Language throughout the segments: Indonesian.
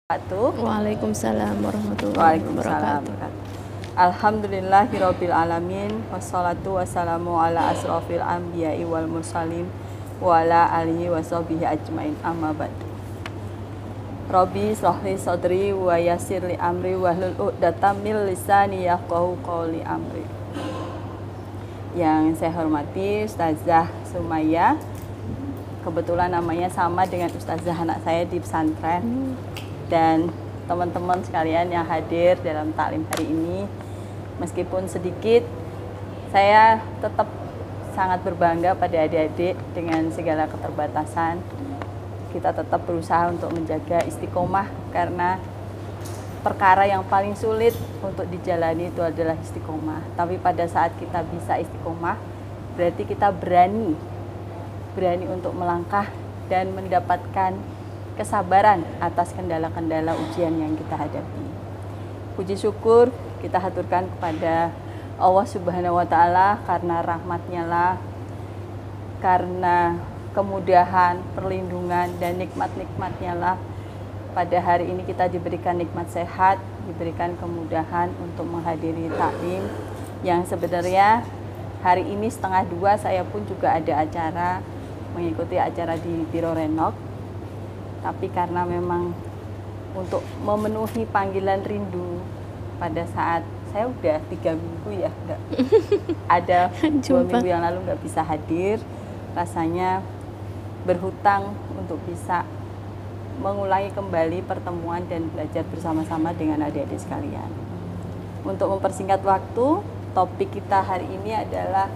Waalaikumsalam warahmatullahi wabarakatuh. Alhamdulillahirabbil alamin wassalatu wassalamu ala asrofil anbiya'i wal mursalin wa ala alihi washabihi ajmain amma ba'du. Rabbi shrahli sadri wa yassir li amri wahlul 'uqdatam min lisani yafqahu qawli amri. Yang saya hormati Ustazah Sumaya, kebetulan namanya sama dengan Ustazah anak saya di pesantren. Dan teman-teman sekalian yang hadir dalam taklim hari ini, meskipun sedikit, saya tetap sangat berbangga pada adik-adik dengan segala keterbatasan. Kita tetap berusaha untuk menjaga istiqomah, karena perkara yang paling sulit untuk dijalani itu adalah istiqomah. Tapi pada saat kita bisa istiqomah, berarti kita berani untuk melangkah dan mendapatkan kesabaran atas kendala-kendala ujian yang kita hadapi. Puji syukur kita haturkan kepada Allah Subhanahu wa Ta'ala, karena rahmatnya lah, karena kemudahan, perlindungan, dan nikmat-nikmatnya lah, pada hari ini kita diberikan nikmat sehat, diberikan kemudahan untuk menghadiri taklim, yang sebenarnya hari ini 1:30 saya pun juga ada acara, mengikuti acara di Biro Renok. Tapi karena memang untuk memenuhi panggilan rindu, pada saat saya udah 3 minggu ya, enggak ada 2 minggu yang lalu nggak bisa hadir, rasanya berhutang untuk bisa mengulangi kembali pertemuan dan belajar bersama-sama dengan adik-adik sekalian. Untuk mempersingkat waktu, topik kita hari ini adalah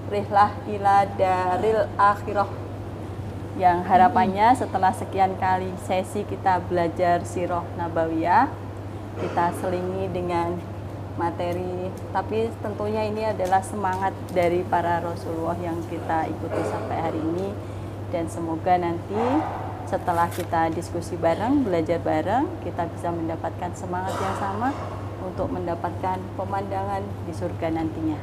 Rihlah ila Daril Akhirah, yang harapannya setelah sekian kali sesi kita belajar Sirah Nabawiyah, kita selingi dengan materi, tapi tentunya ini adalah semangat dari para Rasulullah yang kita ikuti sampai hari ini. Dan semoga nanti setelah kita diskusi bareng, belajar bareng, kita bisa mendapatkan semangat yang sama untuk mendapatkan pemandangan di surga nantinya.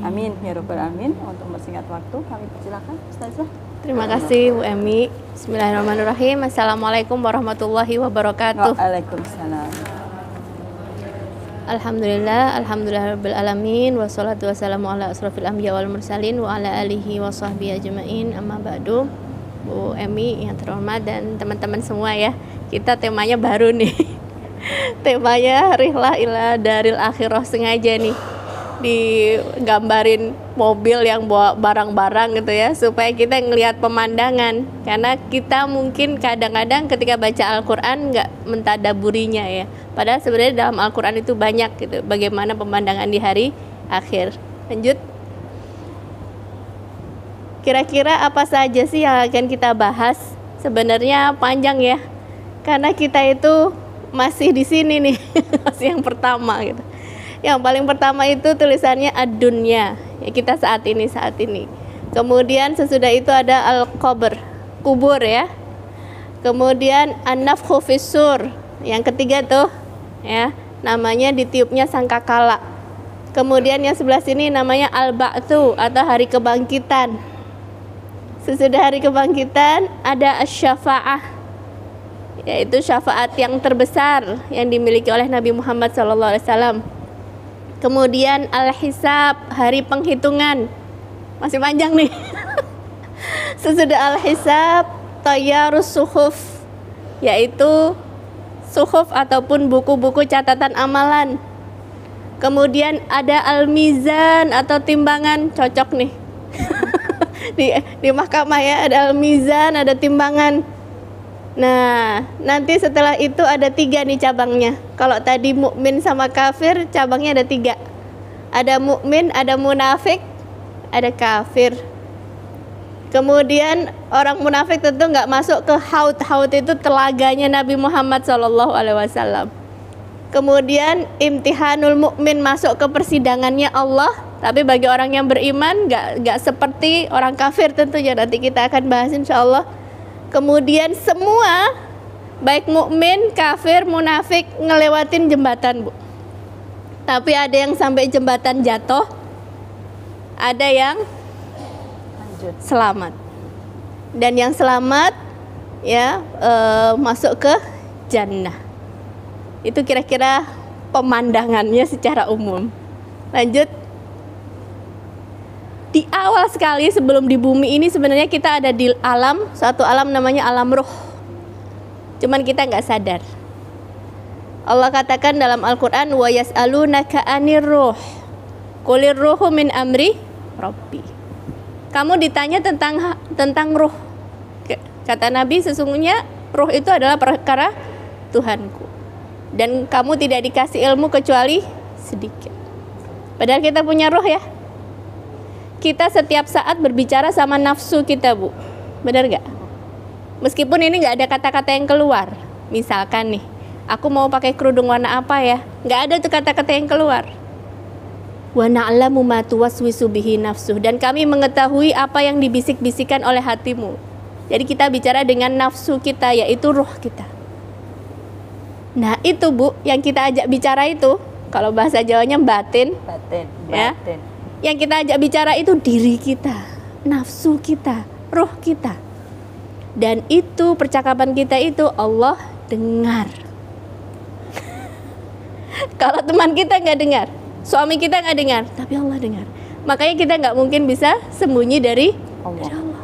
Amin ya rabbal alamin. Untuk mempersingkat waktu, kami persilakan Ustazah. Terima kasih Bu Emi. Bismillahirrahmanirrahim. Assalamualaikum warahmatullahi wabarakatuh. Waalaikumsalam. Alhamdulillahirabbil alamin, wassalatu wassalamu ala asrofil anbiya wal mursalin wa ala alihi washabbihi ajmain, amma ba'du. Bu Emi yang terhormat dan teman-teman semua ya, kita temanya baru nih. Temanya Rihlah ila Daril Akhirah, sengaja nih digambarin mobil yang bawa barang-barang gitu ya, supaya kita ngelihat pemandangan, karena kita mungkin kadang-kadang ketika baca Al-Quran nggak mentadaburinya ya, padahal sebenarnya dalam Al-Quran itu banyak gitu bagaimana pemandangan di hari akhir. Lanjut, kira-kira apa saja sih yang akan kita bahas? Sebenarnya panjang ya, karena kita itu masih di sini nih masih yang pertama gitu. Yang paling pertama itu tulisannya ad-dunya, ya kita saat ini. Kemudian sesudah itu ada al-qabr, kubur ya. Kemudian an-nafkhu fis-sur, yang ketiga tuh ya, namanya ditiupnya sangkakala. Kemudian yang sebelah sini namanya al-ba'tsu atau hari kebangkitan. Sesudah hari kebangkitan ada asy-syafa'ah, yaitu syafaat yang terbesar yang dimiliki oleh Nabi Muhammad SAW. Kemudian al-hisab, hari penghitungan, masih panjang nih. Sesudah al-hisab, tayyarus suhuf, yaitu suhuf ataupun buku-buku catatan amalan. Kemudian ada al-mizan atau timbangan, cocok nih. di mahkamah ya, ada al-mizan, ada timbangan. Nah, nanti setelah itu ada 3 nih cabangnya. Kalau tadi mukmin sama kafir, cabangnya ada 3. Ada mukmin, ada munafik, ada kafir. Kemudian orang munafik tentu nggak masuk ke haud. Haud itu telaganya Nabi Muhammad SAW. Kemudian imtihanul mukmin, masuk ke persidangannya Allah. Tapi bagi orang yang beriman nggak seperti orang kafir tentunya. Nanti kita akan bahas insya Allah. Kemudian semua baik mukmin, kafir, munafik ngelewatin jembatan Bu. Tapi ada yang sampai jembatan jatuh, ada yang selamat. Dan yang selamat ya masuk ke jannah. Itu kira-kira pemandangannya secara umum. Lanjut. Di awal sekali sebelum di bumi ini sebenarnya kita ada di alam, suatu alam namanya alam ruh. Cuman kita nggak sadar. Allah katakan dalam Al-Quran, wa yas'alunaka 'anir ruh qulir ruhu min amri rabbi. Kamu ditanya tentang ruh. Kata Nabi, sesungguhnya ruh itu adalah perkara Tuhanku. Dan kamu tidak dikasih ilmu kecuali sedikit. Padahal kita punya ruh ya. Kita setiap saat berbicara sama nafsu kita, Bu. Benar nggak? Meskipun ini nggak ada kata-kata yang keluar. Misalkan nih, aku mau pakai kerudung warna apa ya? Nggak ada tuh kata-kata yang keluar. Wa na'lamu ma tuwaswisu bihi nafsuh. Dan kami mengetahui apa yang dibisik-bisikan oleh hatimu. Jadi kita bicara dengan nafsu kita, yaitu ruh kita. Nah itu Bu, yang kita ajak bicara itu, kalau bahasa Jawanya batin. Ya. Yang kita ajak bicara itu diri kita, nafsu kita, ruh kita. Dan itu percakapan kita itu Allah dengar. Kalau teman kita nggak dengar, suami kita nggak dengar, tapi Allah dengar. Makanya kita nggak mungkin bisa sembunyi dari Allah.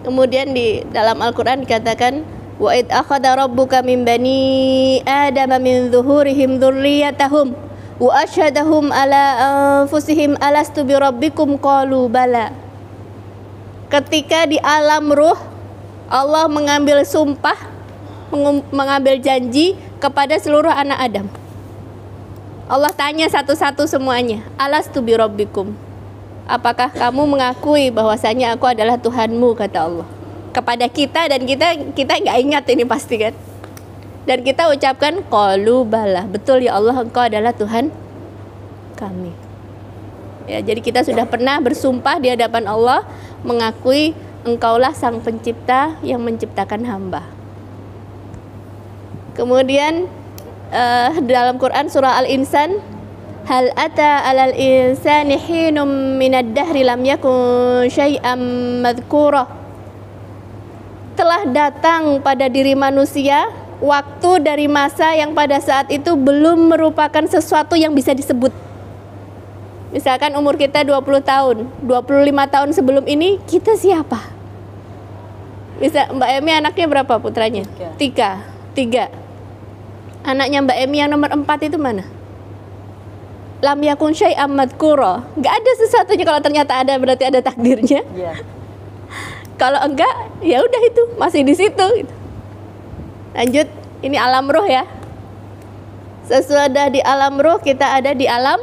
Kemudian di dalam Al-Quran dikatakan, wa id akhadha rabbuka min bani adama min zuhurihim dzurriyyatahum wa asyhadahum ala anfusihim alastu bi rabbikum qalu bala. Ketika di alam ruh Allah mengambil sumpah, mengambil janji kepada seluruh anak Adam. Allah tanya satu-satu semuanya, alastu bi rabbikum, apakah kamu mengakui bahwasanya aku adalah Tuhanmu, kata Allah kepada kita. Dan kita nggak ingat ini pasti kan. Dan kita ucapkan qalu bala, betul ya Allah, engkau adalah Tuhan kami. Ya, jadi kita sudah pernah bersumpah di hadapan Allah, mengakui engkaulah sang pencipta yang menciptakan hamba. Kemudian dalam Quran surah Al-Insan, hal ata alal insani hinum minad dahri lam yakun syai'am madhkura. Telah datang pada diri manusia waktu dari masa yang pada saat itu belum merupakan sesuatu yang bisa disebut. Misalkan umur kita 20 tahun, 25 tahun sebelum ini kita siapa? Bisa Mbak Emi anaknya berapa putranya? 3. Anaknya Mbak Emi yang nomor 4 itu mana? Lam yakun syai'am madhkura. Enggak ada sesuatunya. Kalau ternyata ada berarti ada takdirnya. Yeah. Kalau enggak, ya udah itu masih di situ. Lanjut, ini alam ruh ya. Sesudah di alam ruh kita ada di alam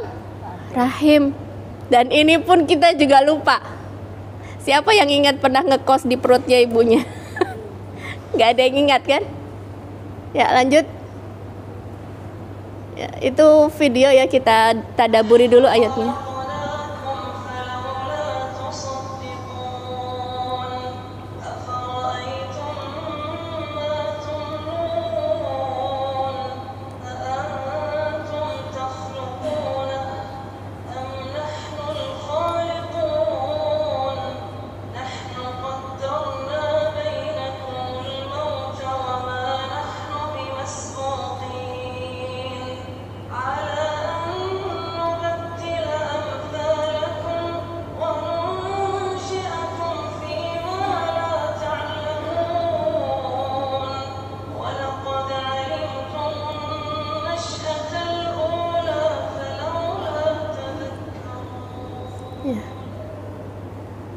rahim. Dan ini pun kita juga lupa. Siapa yang ingat pernah ngekos di perutnya ibunya? Enggak ada yang ingat kan? Ya lanjut. Ya, itu video ya, kita tadaburi dulu ayatnya.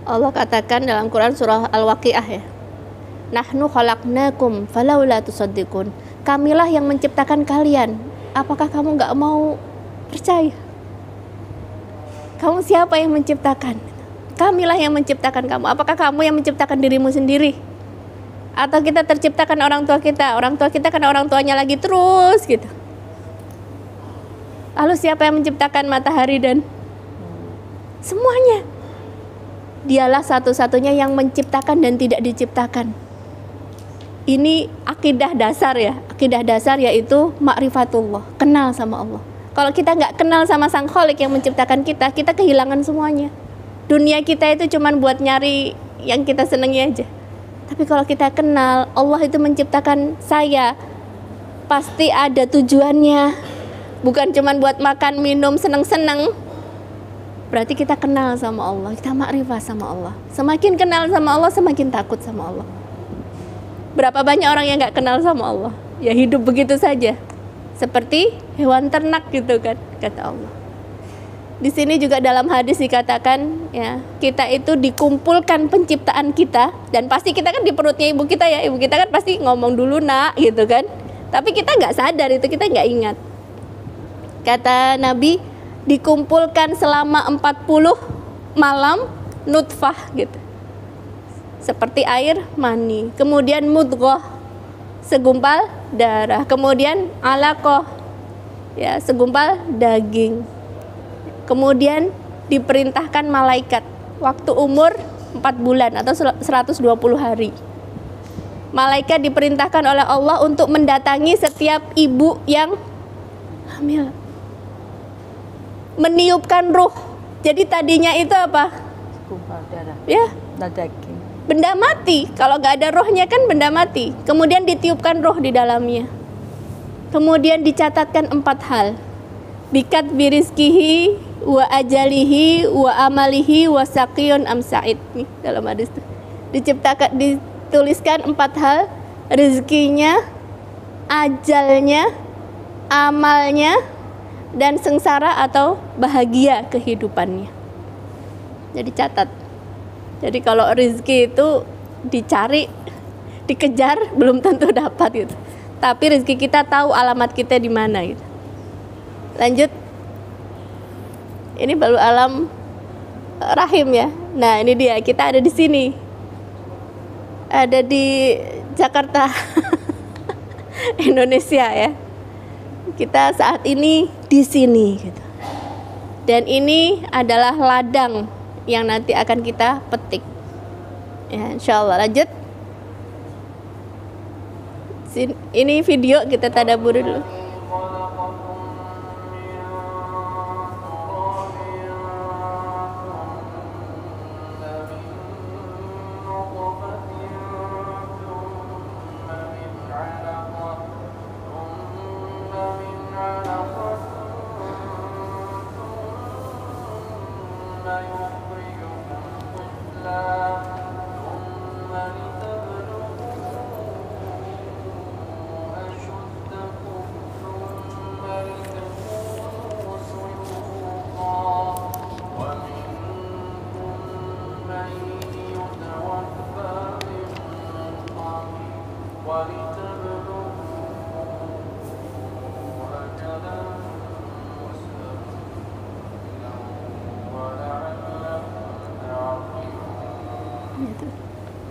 Allah katakan dalam Quran surah Al-Waqiah ya, nahnu khalaqnakum falaula tusaddiqun. Kamilah yang menciptakan kalian, apakah kamu nggak mau percaya? Kamu siapa yang menciptakan? Kamilah yang menciptakan kamu. Apakah kamu yang menciptakan dirimu sendiri? Atau kita terciptakan orang tua kita? Orang tua kita kan orang tuanya lagi terus gitu. Lalu siapa yang menciptakan matahari dan semuanya? Dialah satu-satunya yang menciptakan dan tidak diciptakan. Ini akidah dasar ya. Akidah dasar yaitu ma'rifatullah, kenal sama Allah. Kalau kita nggak kenal sama Sang Khalik yang menciptakan kita, kita kehilangan semuanya. Dunia kita itu cuma buat nyari yang kita senangi aja. Tapi kalau kita kenal Allah itu menciptakan saya, pasti ada tujuannya. Bukan cuma buat makan, minum, seneng-seneng. Berarti kita kenal sama Allah, kita makrifah sama Allah. Semakin kenal sama Allah, semakin takut sama Allah. Berapa banyak orang yang gak kenal sama Allah, ya hidup begitu saja, seperti hewan ternak gitu kan, kata Allah. Di sini juga dalam hadis dikatakan, ya, kita itu dikumpulkan penciptaan kita, dan pasti kita kan di perutnya ibu kita ya, ibu kita kan pasti ngomong dulu nak gitu kan, tapi kita nggak sadar itu, kita nggak ingat. Kata Nabi, dikumpulkan selama 40 malam nutfah gitu, seperti air mani, kemudian mudghah, segumpal darah, kemudian alaqah, ya, segumpal daging. Kemudian diperintahkan malaikat waktu umur 4 bulan atau 120 hari. Malaikat diperintahkan oleh Allah untuk mendatangi setiap ibu yang hamil, meniupkan ruh. Jadi tadinya itu apa? Segumpal darah. Ya, Daging. benda mati. Kalau nggak ada rohnya kan benda mati. Kemudian ditiupkan roh di dalamnya. Kemudian dicatatkan 4 hal. Bikat birizkihi wa ajalihi wa amalihi wa saqiyun am sa'id. Nih dalam hadis itu diciptakan, dituliskan 4 hal: rezekinya, ajalnya, amalnya, dan sengsara atau bahagia kehidupannya. Jadi catat. Jadi kalau rezeki itu dicari, dikejar, belum tentu dapat gitu. Tapi rezeki kita tahu alamat kita di mana gitu. Lanjut. Ini baru alam rahim ya. Nah, ini dia, kita ada di sini. Ada di Jakarta. Indonesia ya. Kita saat ini di sini gitu. Dan ini adalah ladang yang nanti akan kita petik. Ya, insyaallah. Lanjut. Ini video, kita tadabbur dulu.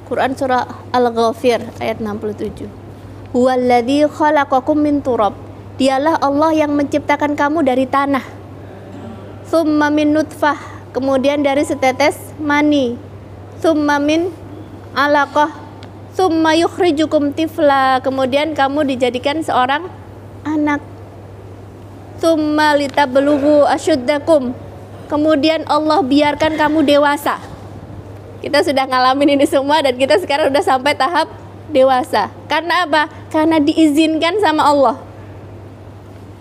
Quran surah Al-Ghafir ayat 67. Huwallazi khalaqakum min turab. Dialah Allah yang menciptakan kamu dari tanah. Tsumma min nutfah, kemudian dari setetes mani. Tsumma min alaqah, tsumma yukhrijukum tifla, kemudian kamu dijadikan seorang anak. Tsumma litablughu asyuddakum, kemudian Allah biarkan kamu dewasa. Kita sudah ngalamin ini semua dan kita sekarang sudah sampai tahap dewasa. Karena apa? Karena diizinkan sama Allah.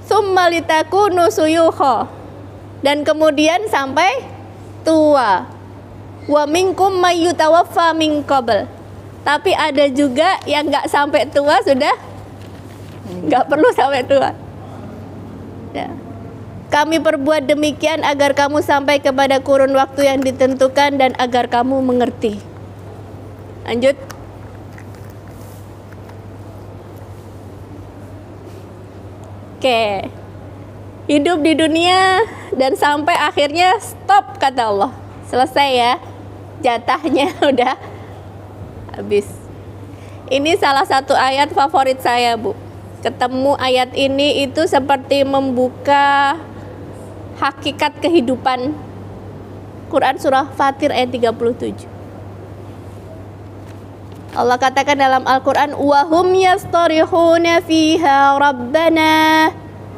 Tsumma litakunu suyukha, dan kemudian sampai tua. Wa minkum may yutawaffa min qabl. Tapi ada juga yang nggak sampai tua sudah nggak perlu sampai tua. Ya. Kami perbuat demikian agar kamu sampai kepada kurun waktu yang ditentukan dan agar kamu mengerti. Lanjut. Oke. Hidup di dunia dan sampai akhirnya stop, kata Allah. Selesai ya. Jatahnya udah habis. Ini salah satu ayat favorit saya, Bu. Ketemu ayat ini itu seperti membuka hakikat kehidupan. Quran surah Fatir ayat 37. Allah katakan dalam Al-Quran, wa hum yastarihuna fiha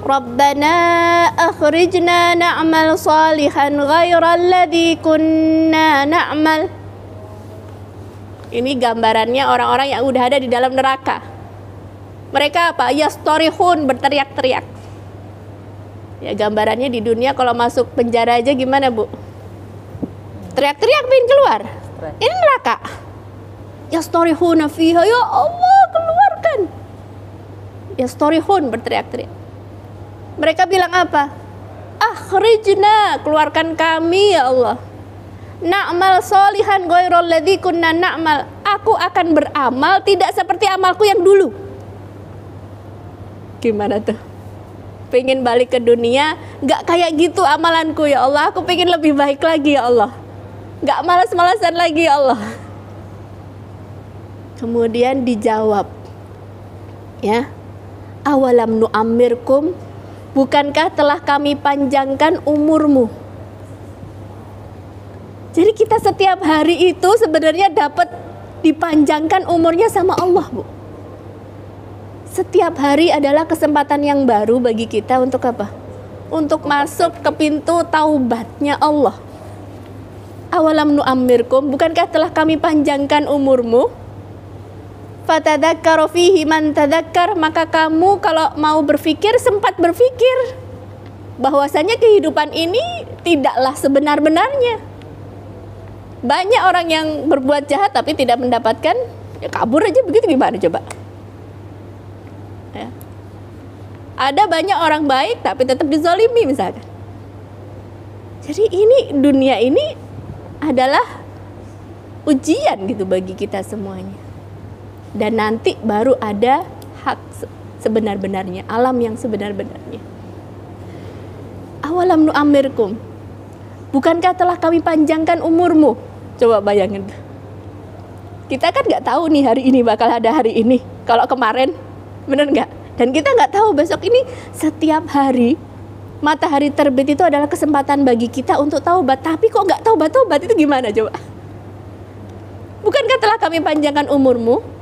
rabbana akhrijna na'mal salihan ghairal ladzi kunna na'mal. Ini gambarannya orang-orang yang udah ada di dalam neraka. Mereka apa? Yastorihun, berteriak-teriak. Ya gambarannya di dunia kalau masuk penjara aja gimana, Bu? Teriak-teriak pengen keluar. Ini neraka. Yastorihuna fiha, ya Allah keluarkan. Yastorihun, berteriak-teriak. Mereka bilang apa? Akhrijna, keluarkan kami ya Allah. Na'mal solihan ghairul ladzi kunna na'mal. Aku akan beramal tidak seperti amalku yang dulu. Gimana tuh? Pengen balik ke dunia, gak kayak gitu amalanku ya Allah. Aku pengen lebih baik lagi ya Allah. Gak malas-malasan lagi ya Allah. Kemudian dijawab, ya, awalam nu'ammirkum, bukankah telah kami panjangkan umurmu? Jadi kita setiap hari itu sebenarnya dapat dipanjangkan umurnya sama Allah, Bu. Setiap hari adalah kesempatan yang baru bagi kita untuk apa? Untuk masuk ke pintu taubatnya Allah. Awalam nu'ammirkum, bukankah telah kami panjangkan umurmu? Fatadzakkara fihi man tadzakkar, maka kamu kalau mau berpikir sempat berpikir bahwasanya kehidupan ini tidaklah sebenar-benarnya. Banyak orang yang berbuat jahat tapi tidak mendapatkan, ya kabur aja begitu, gimana coba? Ya. Ada banyak orang baik tapi tetap dizalimi misalkan. Jadi ini dunia ini adalah ujian gitu bagi kita semuanya. Dan nanti baru ada hak sebenar-benarnya, alam yang sebenar-benarnya. Awalam nu'ammirkum, bukankah telah kami panjangkan umurmu? Coba bayangin. Kita kan nggak tahu nih hari ini bakal ada hari ini. Kalau kemarin, bener nggak? Dan kita nggak tahu besok ini. Setiap hari matahari terbit itu adalah kesempatan bagi kita untuk taubat. Tapi kok nggak taubat-taubat, itu gimana coba? Bukankah telah kami panjangkan umurmu?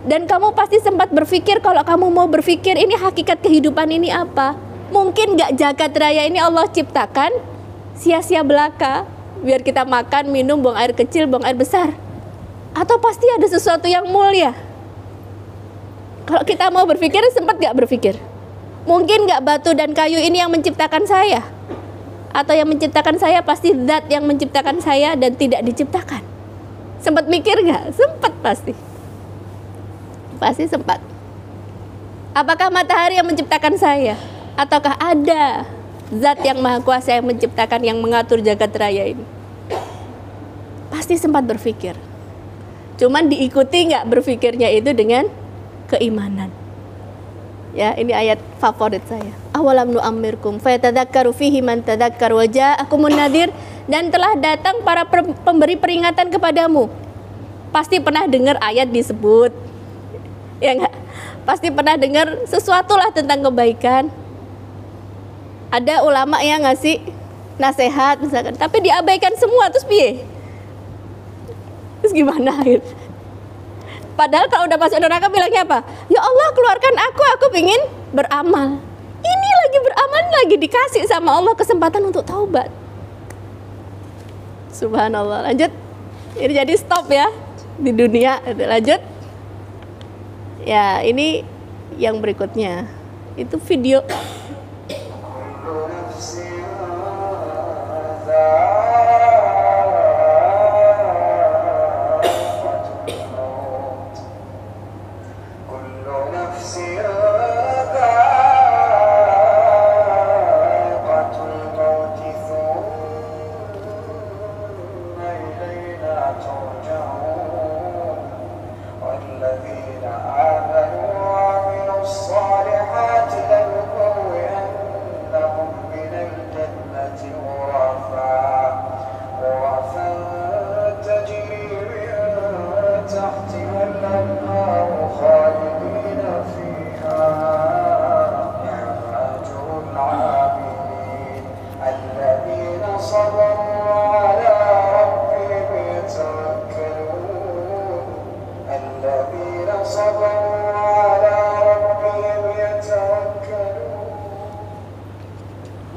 Dan kamu pasti sempat berpikir, kalau kamu mau berpikir ini hakikat kehidupan ini apa? Mungkin nggak jagat raya ini Allah ciptakan sia-sia belaka, biar kita makan, minum, buang air kecil, buang air besar. Atau pasti ada sesuatu yang mulia? Kalau kita mau berpikir, sempat gak berpikir? Mungkin gak batu dan kayu ini yang menciptakan saya? Atau yang menciptakan saya pasti zat yang menciptakan saya dan tidak diciptakan? Sempat mikir gak? Sempat pasti. Pasti sempat. Apakah matahari yang menciptakan saya? Ataukah ada zat yang maha kuasa yang menciptakan, yang mengatur jagat raya ini? Pasti sempat berpikir. Cuman diikuti gak berpikirnya itu dengan keimanan. Ya, ini ayat favorit saya. Awalam nu'ammirkum fayatadzakkaru fihi man tadzakkar wa ja'akumun nadhir, dan telah datang para pemberi peringatan kepadamu. Pasti pernah dengar ayat disebut. Ya enggak? Pasti pernah dengar sesuatu lah tentang kebaikan. Ada ulama yang ngasih nasihat misalkan, tapi diabaikan semua, terus piye? Terus gimana gitu? Padahal kalau udah masuk neraka bilangnya apa? Ya Allah keluarkan aku pengen beramal. Ini lagi beramal, lagi dikasih sama Allah kesempatan untuk taubat. Subhanallah. Lanjut. Ini jadi stop ya di dunia. Lanjut. Ya ini yang berikutnya. Itu video.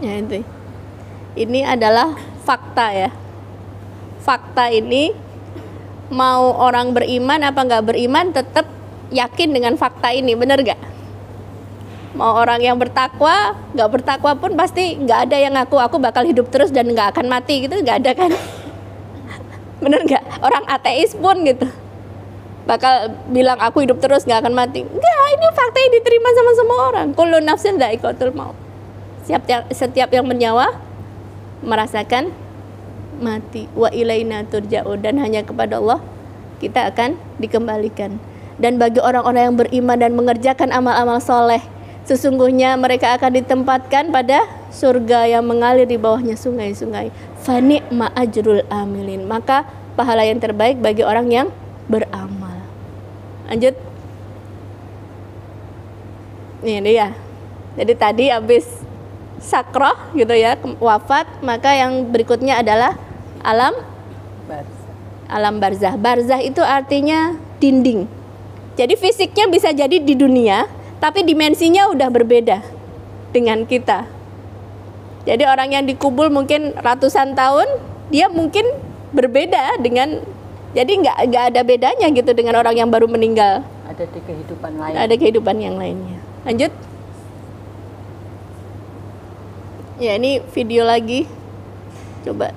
Ya, ini adalah fakta ya. Fakta ini mau orang beriman apa nggak beriman tetap yakin dengan fakta ini, bener gak? Mau orang yang bertakwa, gak bertakwa pun pasti gak ada yang ngaku aku bakal hidup terus dan gak akan mati gitu, gak ada kan? Bener gak? Orang ateis pun gitu bakal bilang aku hidup terus gak akan mati. Enggak, ini fakta yang diterima sama semua orang. Kullu nafsin dha'iqatul maut. Setiap yang bernyawa merasakan mati. Wa ilaina turja'un, dan hanya kepada Allah kita akan dikembalikan. Dan bagi orang-orang yang beriman dan mengerjakan amal-amal soleh, sesungguhnya mereka akan ditempatkan pada surga yang mengalir di bawahnya sungai-sungai. Fa ni'ma ajrul amilin. Maka pahala yang terbaik bagi orang yang beramal. Lanjut. Ini dia. Jadi tadi habis sakroh gitu ya, wafat, maka yang berikutnya adalah alam barzah. Barzah itu artinya dinding. Jadi fisiknya bisa jadi di dunia, tapi dimensinya udah berbeda dengan kita. Jadi orang yang dikubur mungkin ratusan tahun, dia mungkin berbeda dengan, jadi nggak ada bedanya gitu dengan orang yang baru meninggal. Ada di kehidupan lain. Ada kehidupan yang lainnya. Lanjut. Ya, ini video lagi. Coba.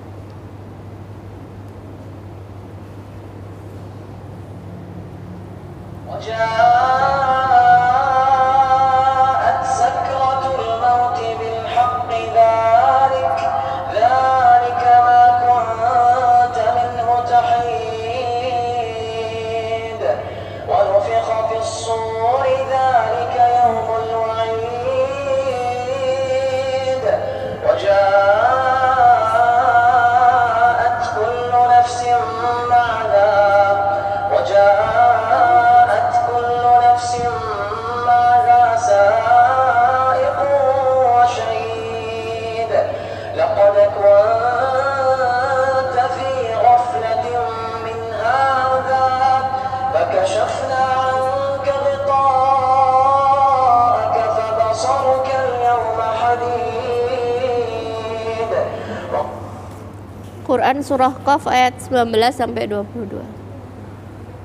Quran surah Qaf ayat 19 sampai 22.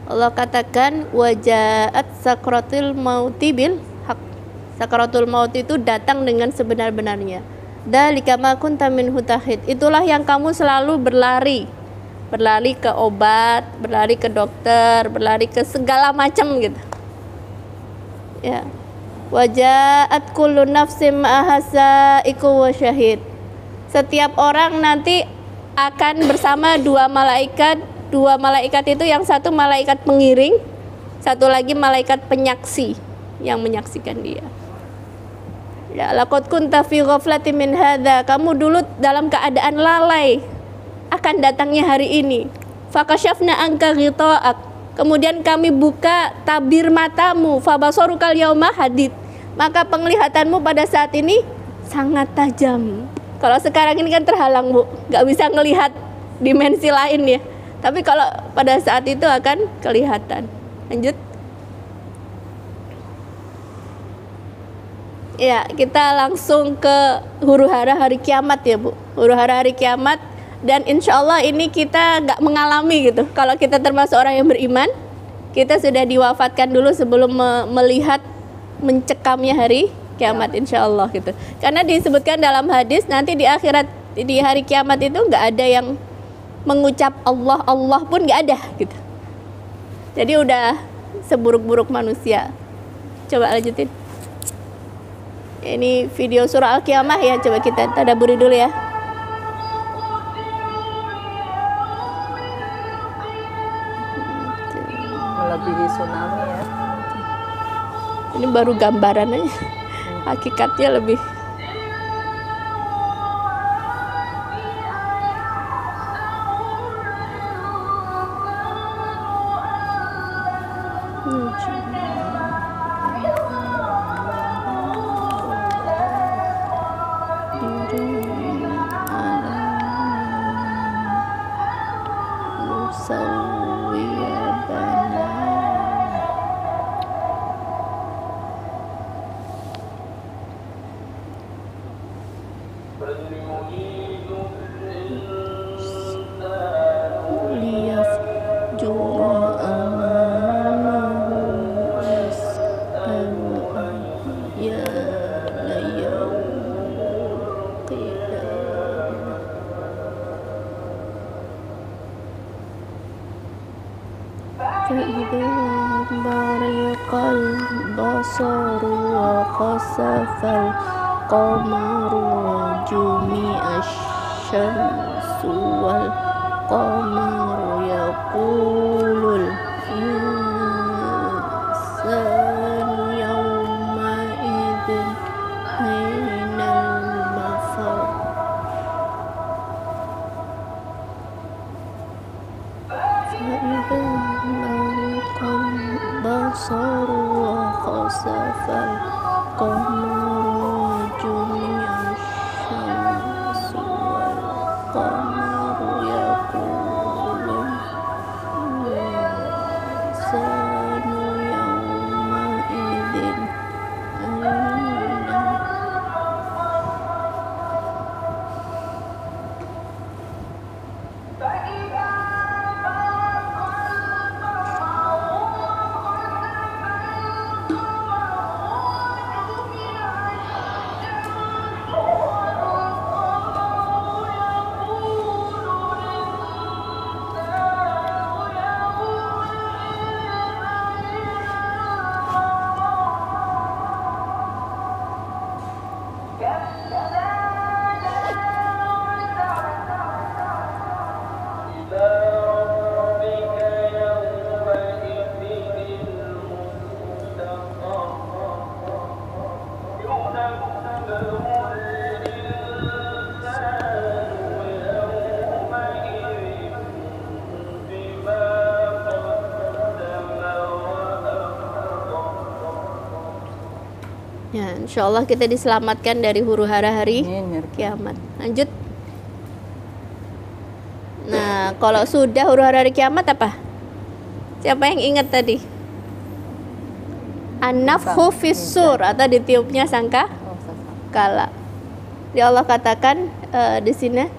Allah katakan wajaat sakratul mauti bil haq. Sakratul maut itu datang dengan sebenar-benarnya. Dzalika ma kunta minhu tahid. Itulah yang kamu selalu berlari. Berlari ke obat, berlari ke dokter, berlari ke segala macam gitu. Ya. Wajaat kullu nafsin ma'ahasa iku wa syahid. Setiap orang nanti akan bersama dua malaikat itu, yang satu malaikat pengiring, satu lagi malaikat penyaksi yang menyaksikan dia. Ya, laqad kunta fi ghaflatin min hadza. Kamu dulu dalam keadaan lalai akan datangnya hari ini. Fakashafna anka ghita'ak. Kemudian kami buka tabir matamu. Fabasarukal yauma hadid. Maka penglihatanmu pada saat ini sangat tajam. Kalau sekarang ini kan terhalang, Bu, nggak bisa ngelihat dimensi lain ya. Tapi kalau pada saat itu akan kelihatan. Lanjut. Ya, kita langsung ke huru-hara hari kiamat ya, Bu. Huru-hara hari kiamat, dan insya Allah ini kita nggak mengalami gitu. Kalau kita termasuk orang yang beriman, kita sudah diwafatkan dulu sebelum melihat mencekamnya hari kiamat, insya Allah gitu. Karena disebutkan dalam hadis nanti di akhirat, di hari kiamat itu nggak ada yang mengucap Allah pun nggak ada gitu. Jadi udah seburuk-buruk manusia. Coba lanjutin. Ini video surah Al-Qiyamah ya, coba kita tadaburi dulu ya. Melebihi tsunami ya. Ini baru gambaran aja. Hakikatnya lebih. البصر وخسف القمر وجمع الشمس والقمر يقول الإنسان يومئذ أين المفر فإذا برق البصر وخسف القمر وجمع الشمس والقمر يقول الإنسان يومئذ أين Ya, insya Allah kita diselamatkan dari huru-hara hari kiamat. Lanjut. Nah, kalau sudah huru-hara hari kiamat apa? Siapa yang ingat tadi? An-nafkhu fis-sur atau ditiupnya sangka kala. Ya Allah katakan di sini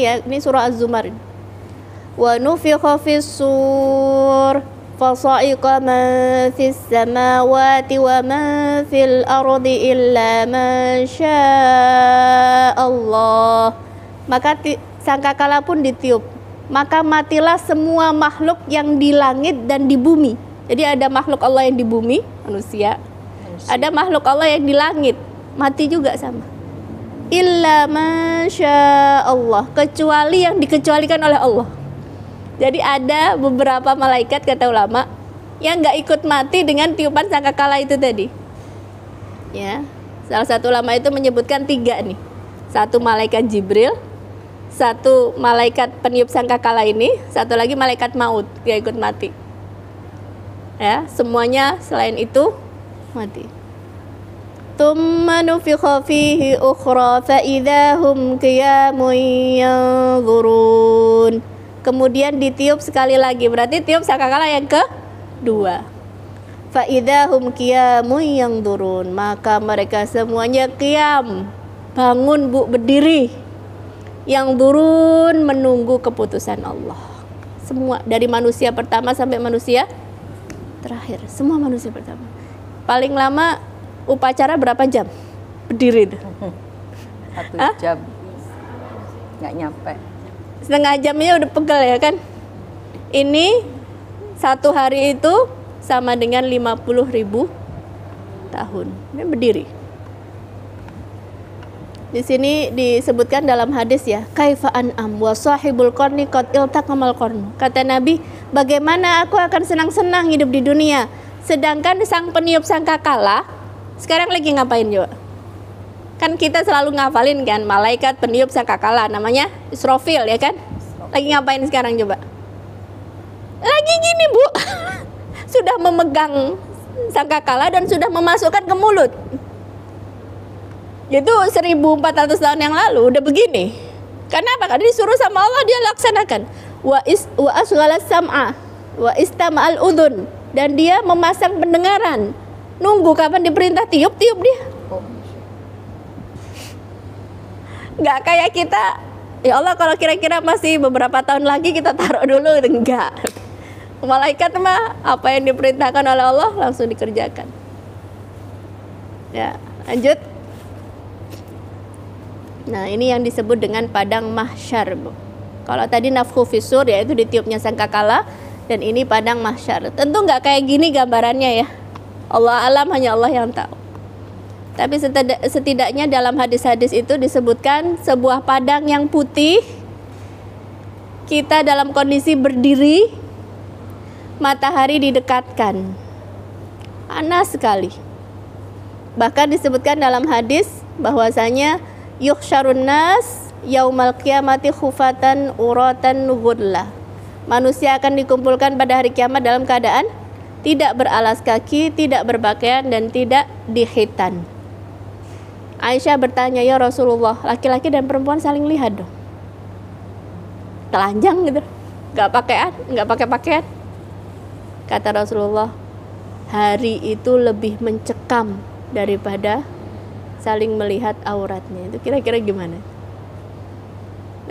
ya, ini surah Az-Zumar. Wa nufikha fis-sur fasa'iqa man fis samawati wa man fil ardi illa man syaa Allah. Maka sangkakala pun ditiup, maka matilah semua makhluk yang di langit dan di bumi. Jadi ada makhluk Allah yang di bumi, manusia. Ada makhluk Allah yang di langit, mati juga sama. Illa man syaa Allah, kecuali yang dikecualikan oleh Allah. Jadi ada beberapa malaikat kata ulama yang nggak ikut mati dengan tiupan sangkakala itu tadi. Ya, salah satu ulama itu menyebutkan 3 nih. 1 malaikat Jibril, 1 malaikat peniup sangkakala ini, 1 lagi malaikat maut nggak ikut mati. Ya, semuanya selain itu mati. Tsumma nufikha fihi ukhra fa idza hum qiyamun yanzurun. Kemudian ditiup sekali lagi, berarti tiup sangkakala yang kedua. Fa idza hum qiyamun yanzurun, maka mereka semuanya qiyam, bangun berdiri, yang turun menunggu keputusan Allah. Semua dari manusia pertama sampai manusia terakhir, semua manusia pertama. Paling lama upacara berapa jam? Berdiri itu. 1 jam. Nggak nyampe. Setengah jamnya udah pegel ya kan? Ini 1 hari itu sama dengan 50.000 tahun. Ini berdiri. Di sini disebutkan dalam hadis ya, kaifa an'am wa sahibul qarni qad iltaqamal qarnu. Kata Nabi, bagaimana aku akan senang-senang hidup di dunia, sedangkan sang peniup sangkakala sekarang lagi ngapain coba? Kan kita selalu ngafalin kan, malaikat peniup sangkakala namanya Israfil ya kan? Lagi ngapain sekarang coba? Lagi gini Bu. Sudah memegang sangkakala dan sudah memasukkan ke mulut. Itu 1400 tahun yang lalu udah begini. Kenapa? Karena disuruh sama Allah, dia laksanakan. Wa asghala sam'a wa istama'al udhun, dan dia memasang pendengaran. Nunggu kapan diperintah tiup dia. Nggak kayak kita, ya Allah kalau kira-kira masih beberapa tahun lagi kita taruh dulu, enggak. Malaikat mah apa yang diperintahkan oleh Allah langsung dikerjakan. Ya, lanjut. Nah, ini yang disebut dengan padang mahsyar, Bu. Kalau tadi nafkhu fisur yaitu ditiupnya sangkakala, dan ini padang mahsyar. Tentu nggak kayak gini gambarannya ya. Allah alam, hanya Allah yang tahu. Tapi setidaknya dalam hadis-hadis itu disebutkan sebuah padang yang putih, kita dalam kondisi berdiri, matahari didekatkan, panas sekali. Bahkan disebutkan dalam hadis bahwasanya yuhsyarun nas yaumal qiyamati khufatan uratan ghurlah. Manusia akan dikumpulkan pada hari kiamat dalam keadaan tidak beralas kaki, tidak berpakaian, dan tidak dihitan. Aisyah bertanya, ya Rasulullah, laki-laki dan perempuan saling lihat dong, telanjang gitu, nggak pakai pakaian. Kata Rasulullah, hari itu lebih mencekam daripada saling melihat auratnya. Itu kira-kira gimana?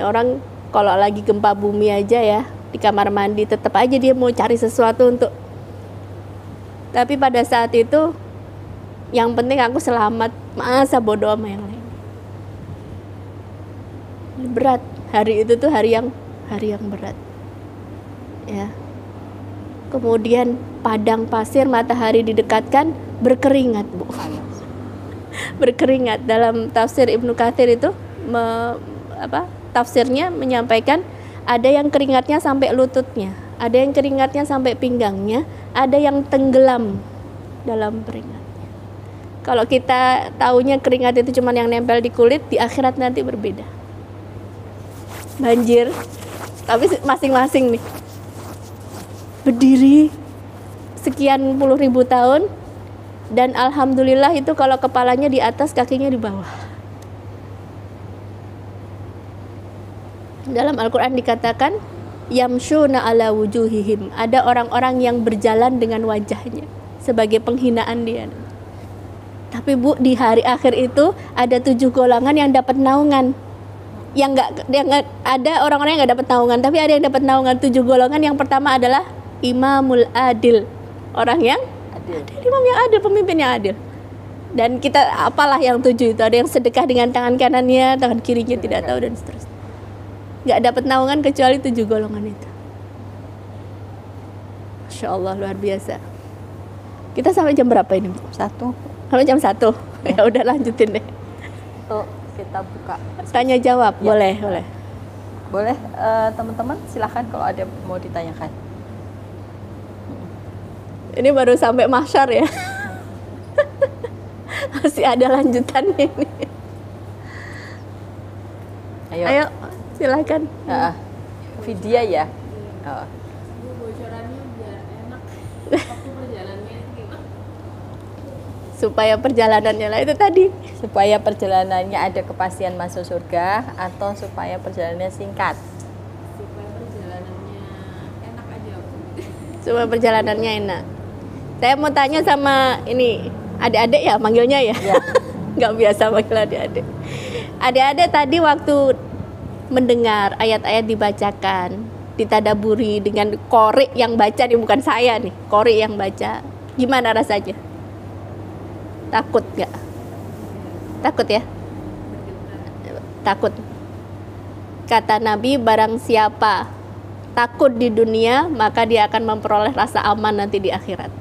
Orang kalau lagi gempa bumi aja ya, di kamar mandi tetap aja dia mau cari sesuatu untuk. Tapi pada saat itu yang penting aku selamat, masa bodoh sama yang lain. Berat, hari itu tuh hari yang berat. Ya. Kemudian padang pasir, matahari didekatkan, berkeringat, Bu. Berkeringat. Dalam tafsir Ibnu Katsir itu tafsirnya menyampaikan ada yang keringatnya sampai lututnya, ada yang keringatnya sampai pinggangnya, ada yang tenggelam dalam keringatnya. Kalau kita taunya keringat itu cuma yang nempel di kulit, di akhirat nanti berbeda. Banjir, tapi masing-masing nih berdiri sekian puluh ribu tahun, dan alhamdulillah itu kalau kepalanya di atas, kakinya di bawah. Dalam Al-Quran dikatakan yamshuna ala wujuhihim, ada orang-orang yang berjalan dengan wajahnya sebagai penghinaan dia. Tapi Bu, di hari akhir itu ada 7 golongan yang dapat naungan. Yang nggak ada orang-orang yang nggak dapat naungan, tapi ada yang dapat naungan. 7 golongan. Yang pertama adalah imamul adil, orang yang adil, imam yang adil, pemimpin yang adil. Dan kita apalah yang 7 itu, ada yang sedekah dengan tangan kanannya, tangan kirinya tidak tahu, dan seterusnya. Nggak dapat naungan kecuali 7 golongan itu. Masya Allah, luar biasa. Kita sampai jam berapa ini? 1. Sampai jam 1. Ya udah, lanjutin deh. Tuh, kita buka tanya jawab. Ya. Boleh teman-teman silahkan kalau ada mau ditanyakan. Ini baru sampai mahsyar ya. Masih ada lanjutannya ini. Ayo silakan. Vidya ya. Bocorannya biar enak. Waktu perjalanannya gimana? Supaya perjalanannya lah itu tadi. Supaya perjalanannya ada kepastian masuk surga, atau supaya perjalanannya singkat? Supaya perjalanannya enak aja. Supaya perjalanannya enak. Saya mau tanya sama ini adik-adik ya, manggilnya ya. Nggak biasa manggil adik-adik. Adik-adik tadi waktu mendengar ayat-ayat dibacakan, ditadaburi dengan qori yang baca nih, bukan saya nih, qori yang baca, gimana rasanya? Takut nggak? Takut ya? Takut. Kata Nabi, barang siapa takut di dunia, maka dia akan memperoleh rasa aman nanti di akhirat.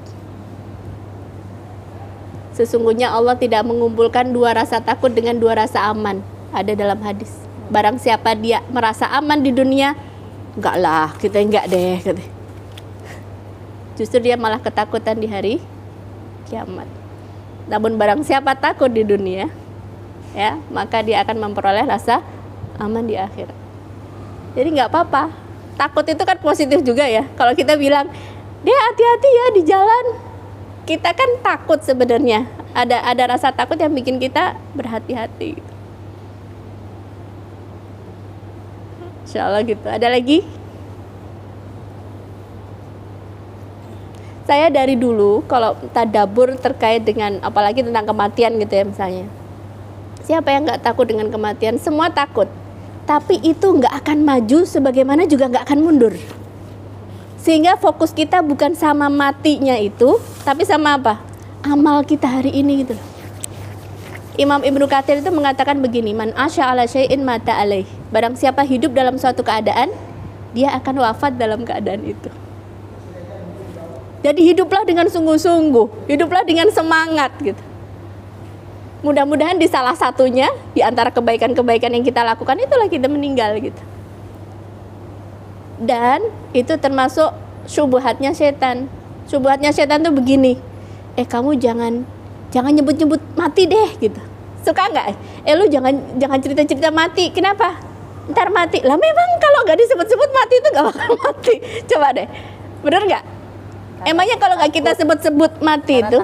Sesungguhnya Allah tidak mengumpulkan 2 rasa takut dengan 2 rasa aman. Ada dalam hadis. Barang siapa dia merasa aman di dunia, enggak lah, kita enggak deh. Justru dia malah ketakutan di hari kiamat. Namun barang siapa takut di dunia, ya, maka dia akan memperoleh rasa aman di akhirat. Jadi nggak apa-apa. Takut itu kan positif juga ya. Kalau kita bilang, dia hati-hati ya di jalan, kita kan takut sebenarnya. Ada rasa takut yang bikin kita berhati-hati. Insya Allah gitu. Ada lagi? Saya dari dulu kalau tadabbur terkait dengan apalagi tentang kematian gitu ya misalnya. Siapa yang nggak takut dengan kematian? Semua takut. Tapi itu nggak akan maju, sebagaimana juga nggak akan mundur. Sehingga fokus kita bukan sama matinya itu, tapi sama apa? Amal kita hari ini gitu. Imam Ibnu Katsir itu mengatakan begini, man asya ala syai'in mata alaih. Barang siapa hidup dalam suatu keadaan, dia akan wafat dalam keadaan itu. Jadi hiduplah dengan sungguh-sungguh, hiduplah dengan semangat gitu. Mudah-mudahan di salah satunya di antara kebaikan-kebaikan yang kita lakukan itulah kita meninggal gitu. Dan itu termasuk syubhatnya setan. Syubhatnya setan tuh begini. Kamu jangan nyebut-nyebut mati deh gitu. Suka nggak? Lu jangan cerita-cerita mati. Kenapa? Ntar mati. Lah memang kalau nggak disebut-sebut mati itu nggak bakal mati. Coba deh. Bener nggak? Emangnya kalau nggak kita sebut-sebut mati itu?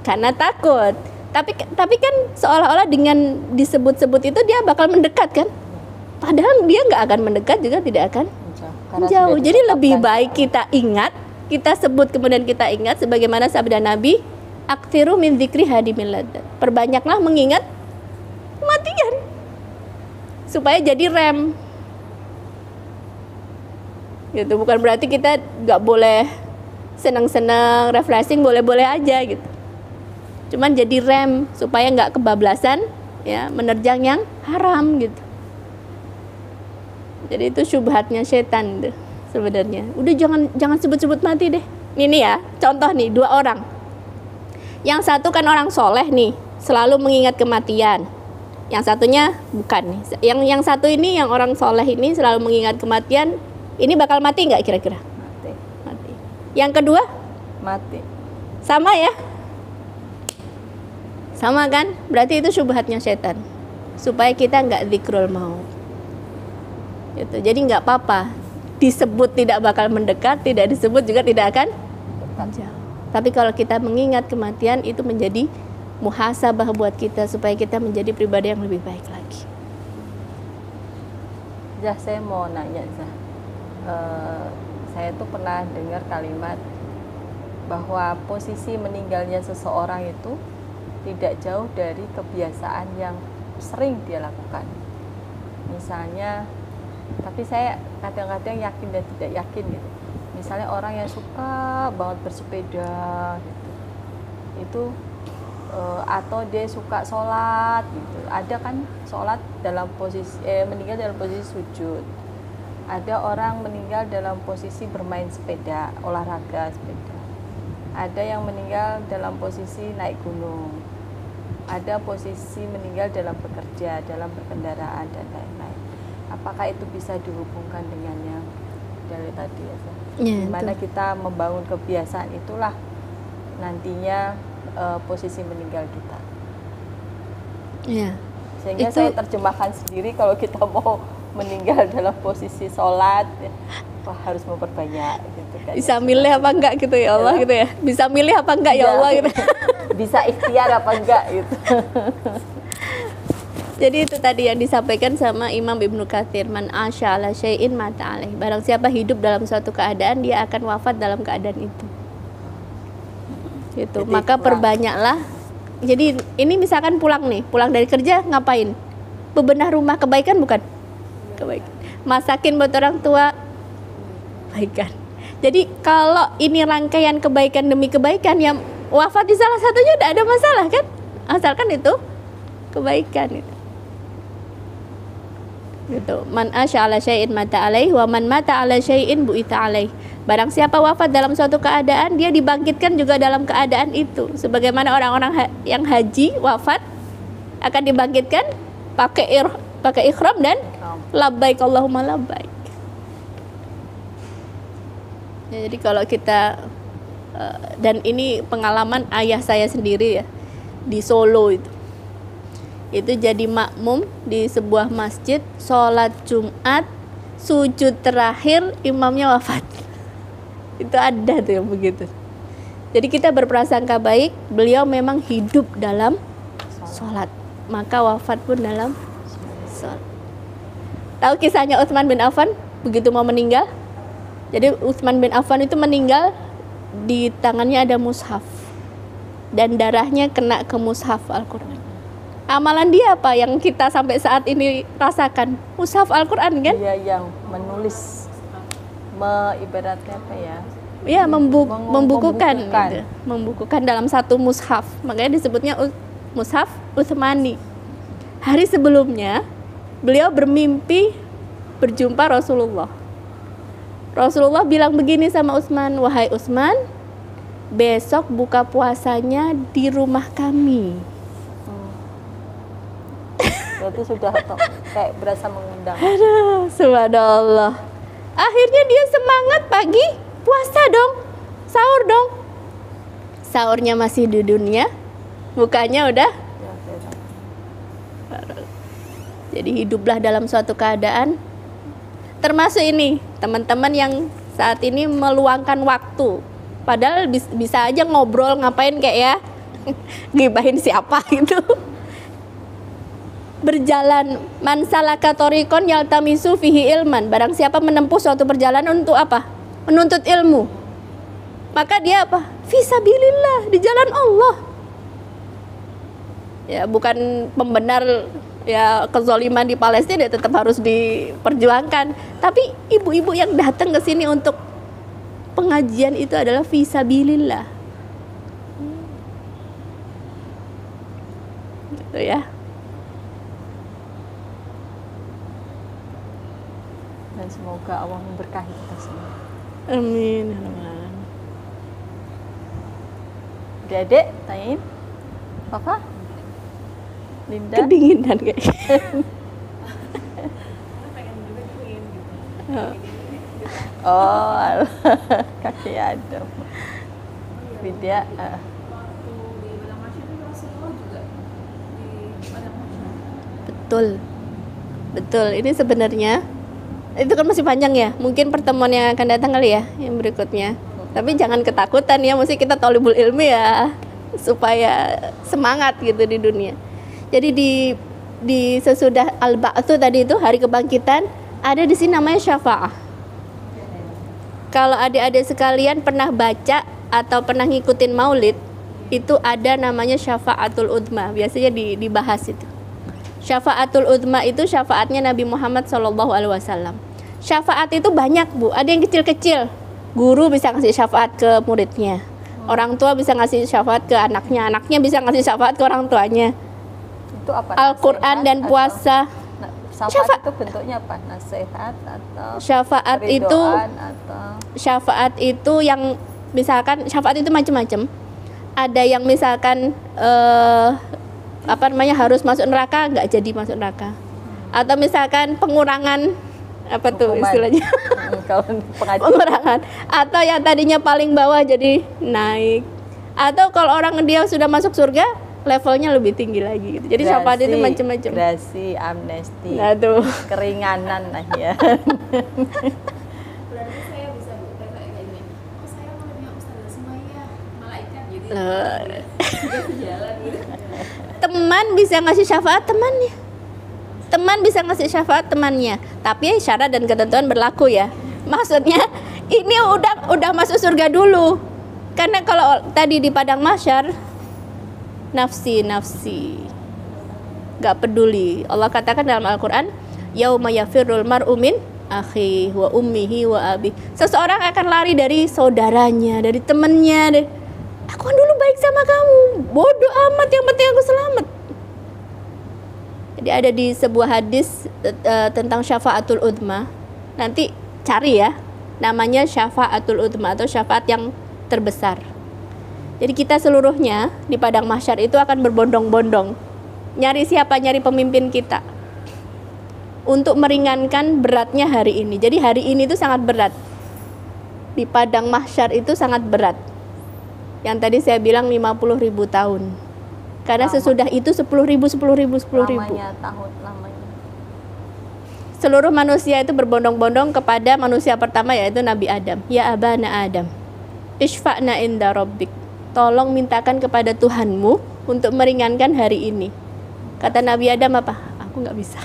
Karena takut. Tapi kan seolah-olah dengan disebut-sebut itu dia bakal mendekat kan? Padahal dia nggak akan mendekat juga tidak akan jauh. Jadi lebih baik kita ingat, kita sebut kemudian kita ingat sebagaimana sabda Nabi, aktsiru min dzikri hadimil ladzat. Perbanyaklah mengingat kematian supaya jadi rem. Gitu, bukan berarti kita nggak boleh senang-senang, refreshing boleh-boleh aja gitu. Cuman jadi rem supaya nggak kebablasan ya, menerjang yang haram gitu. Jadi itu syubhatnya setan tuh sebenarnya. Udah jangan sebut-sebut mati deh. Ini ya, contoh nih 2 orang. Yang satu kan orang soleh nih, selalu mengingat kematian. Yang satunya bukan nih. Yang satu ini yang orang soleh ini selalu mengingat kematian. Ini bakal mati nggak kira-kira? Mati. Yang kedua? Mati. Sama ya? Sama kan? Berarti itu syubhatnya setan. Supaya kita nggak dzikrul maut. Gitu. Jadi nggak apa-apa. Disebut tidak bakal mendekat, tidak disebut juga tidak akan jauh. Tapi kalau kita mengingat kematian itu menjadi muhasabah buat kita supaya kita menjadi pribadi yang lebih baik lagi. Zah, saya mau nanya Zah. Saya tuh pernah dengar kalimat bahwa posisi meninggalnya seseorang itu tidak jauh dari kebiasaan yang sering dia lakukan. Misalnya, tapi saya kadang-kadang yakin dan tidak yakin gitu. Misalnya orang yang suka banget bersepeda gitu, itu atau dia suka sholat gitu. Ada kan sholat dalam posisi meninggal dalam posisi sujud. Ada orang meninggal dalam posisi bermain sepeda, olahraga sepeda. Ada yang meninggal dalam posisi naik gunung. Ada posisi meninggal dalam bekerja, dalam berkendaraan dan lain-lain. Apakah itu bisa dihubungkan dengan yang dari tadi ya? Dimana kita membangun kebiasaan itulah nantinya posisi meninggal kita. Ya. Sehingga saya terjemahkan sendiri kalau kita mau meninggal dalam posisi sholat, ya, harus memperbanyak gitu kan. Bisa milih apa enggak gitu ya Allah gitu ya. Bisa milih apa enggak ya Allah gitu. Bisa ikhtiar apa enggak gitu. Jadi itu tadi yang disampaikan sama Imam Ibnu Katsir, man asya ala syai'in mata alaih. Barang siapa hidup dalam suatu keadaan, dia akan wafat dalam keadaan itu. Gitu. Jadi maka perbanyaklah. Jadi ini misalkan pulang dari kerja ngapain? Bebenah rumah, kebaikan bukan? Kebaikan. Masakin buat orang tua, kebaikan. Jadi kalau ini rangkaian kebaikan demi kebaikan, yang wafat di salah satunya tidak ada masalah kan? Asalkan itu kebaikan itu. Gitu. Man asya ala syai'in mata alaih wa man mata ala syai'in bu'ita alaih. Barang siapa wafat dalam suatu keadaan, dia dibangkitkan juga dalam keadaan itu. Sebagaimana orang-orang yang haji wafat akan dibangkitkan pakai ikhram dan labbaik Allahumma labbaik. Ya, jadi kalau kita dan ini pengalaman ayah saya sendiri ya di Solo itu jadi makmum di sebuah masjid, sholat Jumat, sujud terakhir imamnya wafat. Itu ada tuh yang begitu. Jadi kita berprasangka baik, beliau memang hidup dalam sholat, maka wafat pun dalam sholat. Tahu kisahnya Utsman bin Affan begitu mau meninggal? Jadi Utsman bin Affan itu meninggal, di tangannya ada mushaf dan darahnya kena ke mushaf Al-Quran. Amalan dia apa yang kita sampai saat ini rasakan? Mushaf Al-Quran kan? Iya, yang menulis, ibaratnya apa ya? Ya, membukukan gitu. Membukukan dalam satu mushaf. Makanya disebutnya mushaf Utsmani. Hari sebelumnya beliau bermimpi berjumpa Rasulullah. Rasulullah bilang begini sama Utsman, wahai Utsman, besok buka puasanya di rumah kami. Berarti sudah kayak berasa mengundang. Aduh, subhanallah. Akhirnya dia semangat pagi, puasa dong, sahur dong. Sahurnya masih di dunia, mukanya udah. Jadi hiduplah dalam suatu keadaan. Termasuk ini, teman-teman yang saat ini meluangkan waktu. Padahal bisa aja ngobrol ngapain kayak ya, gibahin siapa gitu. Berjalan, man salaka thoriqon yaltamisu fihi ilman. Barang siapa menempuh suatu perjalanan untuk apa? Menuntut ilmu. Maka dia apa? Fisabilillah, di jalan Allah. Ya, bukan pembenar ya kezaliman di Palestina tetap harus diperjuangkan. Tapi ibu-ibu yang datang ke sini untuk pengajian itu adalah fisabilillah. Gitu ya. Dan semoga Allah memberkahi kita semua. Amin. Adik, tanyain Papa? Linda? Kedinginan kayaknya. Oh, alah. Kaki Adam. Widya. Waktu di Padang Masyid itu Rasulullah juga di Padang Masyid. Betul. Ini sebenarnya itu kan masih panjang ya. Mungkin pertemuan yang akan datang kali ya, yang berikutnya. Tapi jangan ketakutan ya, mesti kita thalibul ilmi ya, supaya semangat gitu di dunia. Jadi di sesudah al-ba'tsu tadi itu hari kebangkitan, ada di sini namanya syafa'ah. Kalau adik-adik sekalian pernah baca atau pernah ngikutin maulid, itu ada namanya syafa'atul udma, biasanya dibahas itu. Syafa'atul udma itu syafaatnya Nabi Muhammad SAW. Syafaat itu banyak Bu, ada yang kecil-kecil. Guru bisa ngasih syafaat ke muridnya, orang tua bisa ngasih syafaat ke anaknya, anaknya bisa ngasih syafaat ke orang tuanya. Itu apa? Al-Quran dan puasa. Syafaat itu bentuknya apa? Nasihat atau Syafaat itu keridoan atau syafaat itu yang misalkan syafaat itu macam-macam. Ada yang misalkan harus masuk neraka nggak jadi masuk neraka. Atau misalkan pengurangan apa tuh hukuman. Istilahnya? Kalau pengajian. Pengurangan. Atau yang tadinya paling bawah jadi naik. Atau kalau orang dia sudah masuk surga, levelnya lebih tinggi lagi gitu. Jadi syafaat itu macam-macam. Grasi, amnesti, Aduh. keringanan lah ya. Berarti saya bisa kayak gini. Oh, saya muridnya Ustazah Sumaya, malaikat gitu. Dia sejalan gitu. Teman bisa ngasih syafaat temannya. Teman bisa ngasih syafaat temannya, tapi syarat dan ketentuan berlaku ya. Maksudnya ini udah masuk surga dulu. Karena kalau tadi di padang mahsyar nafsi, gak peduli. Allah katakan dalam Al-Quran, yauma yafirrul mar'u min akhi wa ummihi wa abi. Seseorang akan lari dari saudaranya, dari temannya. Aku kan dulu baik sama kamu, bodoh amat, yang penting aku selamat. Jadi ada di sebuah hadis tentang syafaatul udma. Nanti cari ya, namanya syafaatul udma atau syafaat yang terbesar. Jadi kita seluruhnya di padang mahsyar itu akan berbondong-bondong. Nyari siapa? Nyari pemimpin kita. Untuk meringankan beratnya hari ini. Jadi hari ini itu sangat berat. Di padang mahsyar itu sangat berat. Yang tadi saya bilang 50.000 tahun. Karena sesudah itu 10.000. Lamanya tahun lamanya. Seluruh manusia itu berbondong-bondong kepada manusia pertama, yaitu Nabi Adam. Ya abana Adam, Ishfa'na inda rabbik. Tolong mintakan kepada Tuhanmu untuk meringankan hari ini. Kata Nabi Adam apa? Aku gak bisa.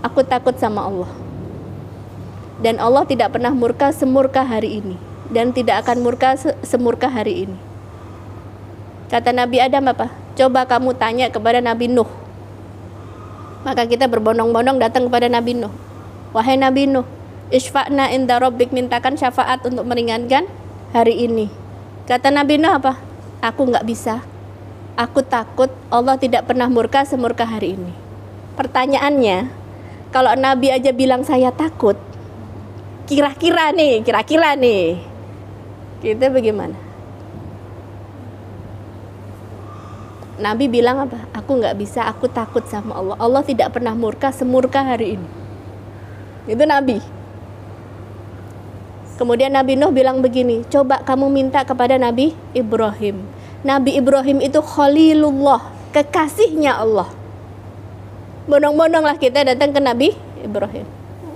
Aku takut sama Allah. Dan Allah tidak pernah murka semurka hari ini. Dan tidak akan murka semurka hari ini. Kata Nabi Adam apa? Coba kamu tanya kepada Nabi Nuh. Maka kita berbondong-bondong datang kepada Nabi Nuh. Wahai Nabi Nuh, Ishfa'na inda rabbik, mintakan syafaat untuk meringankan hari ini. Kata Nabi Nuh apa? Aku gak bisa. Aku takut Allah tidak pernah murka semurka hari ini. Pertanyaannya, kalau Nabi aja bilang saya takut, kira-kira nih, kita bagaimana? Nabi bilang apa? Aku nggak bisa, aku takut sama Allah. Allah tidak pernah murka semurka hari ini. Itu Nabi. Kemudian Nabi Nuh bilang begini, coba kamu minta kepada Nabi Ibrahim. Nabi Ibrahim itu Khalilullah, kekasihnya Allah. Bondong-bondonglah kita datang ke Nabi Ibrahim.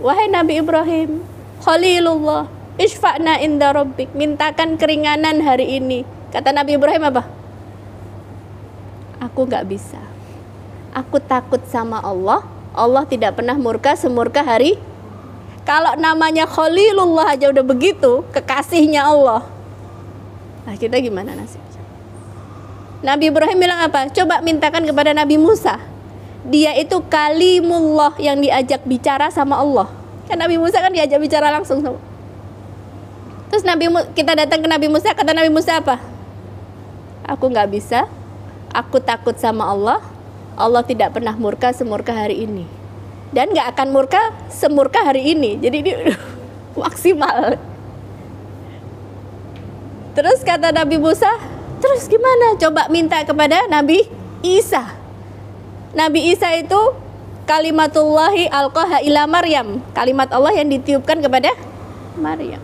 Wahai Nabi Ibrahim, Khalilullah, isfa'na inda rabbik, mintakan keringanan hari ini. Kata Nabi Ibrahim apa? Aku gak bisa. Aku takut sama Allah. Allah tidak pernah murka semurka hari. Kalau namanya Khalilullah aja udah begitu, kekasihnya Allah. Nah, kita gimana nasibnya? Nabi Ibrahim bilang apa? Coba mintakan kepada Nabi Musa. Dia itu kalimullah, yang diajak bicara sama Allah. Kan Nabi Musa kan diajak bicara langsung sama. Terus kita datang ke Nabi Musa, kata Nabi Musa apa? Aku gak bisa. Aku takut sama Allah. Allah tidak pernah murka semurka hari ini. Dan gak akan murka semurka hari ini. Jadi ini maksimal. Terus kata Nabi Musa, terus gimana? Coba minta kepada Nabi Isa. Nabi Isa itu kalimatullahi alqaha ila Maryam. Kalimat Allah yang ditiupkan kepada Maryam.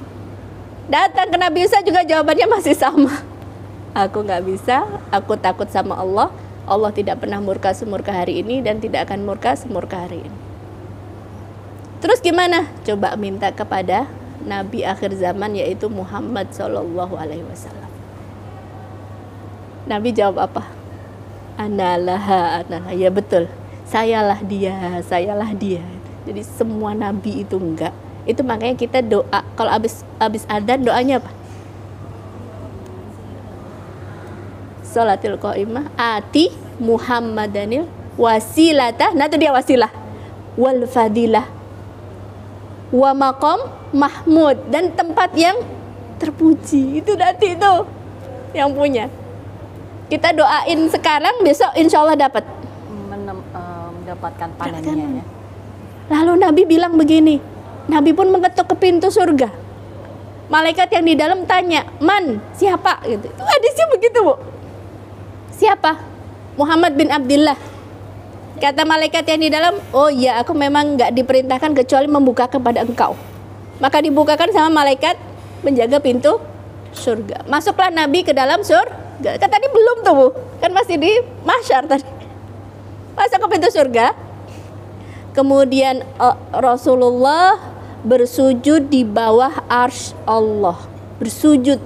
Datang ke Nabi Isa juga jawabannya masih sama. Aku gak bisa, aku takut sama Allah. Allah tidak pernah murka semurka hari ini dan tidak akan murka semurka hari ini. Terus gimana? Coba minta kepada Nabi akhir zaman, yaitu Muhammad SAW. Nabi jawab apa? Analah, analah. Ya betul, sayalah dia, sayalah dia. Jadi semua Nabi itu enggak. Itu makanya kita doa, kalau habis adzan doanya apa? Sholatil qaimah ati Muhammadanil wasilatah. Nah itu dia wasilah. Wal fadilah wa maqam mahmud, dan tempat yang terpuji. Itu nanti itu yang punya. Kita doain sekarang, besok insya Allah dapat mendapatkan panennya ya. Lalu Nabi bilang begini, Nabi pun mengetuk ke pintu surga. Malaikat yang di dalam tanya, man, siapa? Gitu. Itu hadisnya begitu, Bu. Siapa? Muhammad bin Abdullah. Kata malaikat yang di dalam, oh iya, aku memang gak diperintahkan kecuali membuka kepada engkau. Maka dibukakan sama malaikat menjaga pintu surga. Masuklah Nabi ke dalam surga. Kan tadi belum tuh, Bu. Kan masih di mahsyar tadi. Masuk ke pintu surga. Kemudian Rasulullah bersujud di bawah arsy Allah. Bersujud.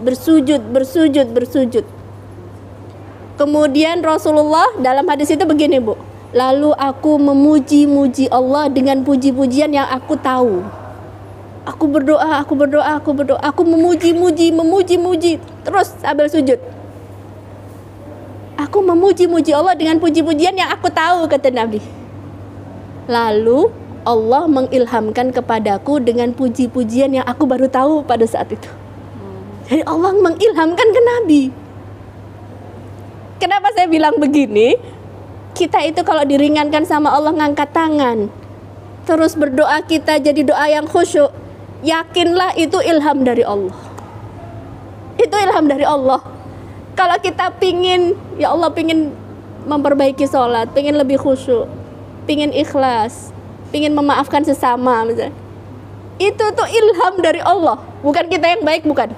Kemudian Rasulullah dalam hadis itu begini, Bu. Lalu aku memuji-muji Allah dengan puji-pujian yang aku tahu. Aku berdoa. Aku memuji-muji. Terus sambil sujud. Aku memuji-muji Allah dengan puji-pujian yang aku tahu, kata Nabi. Lalu Allah mengilhamkan kepadaku dengan puji-pujian yang aku baru tahu pada saat itu. Jadi Allah mengilhamkan ke Nabi. Kenapa saya bilang begini? Kita itu kalau diringankan sama Allah ngangkat tangan, terus berdoa kita jadi doa yang khusyuk, yakinlah itu ilham dari Allah. Itu ilham dari Allah. Kalau kita pingin, ya Allah pingin memperbaiki sholat, pingin lebih khusyuk, pingin ikhlas, pingin memaafkan sesama misalnya, itu tuh ilham dari Allah, bukan kita yang baik, bukan.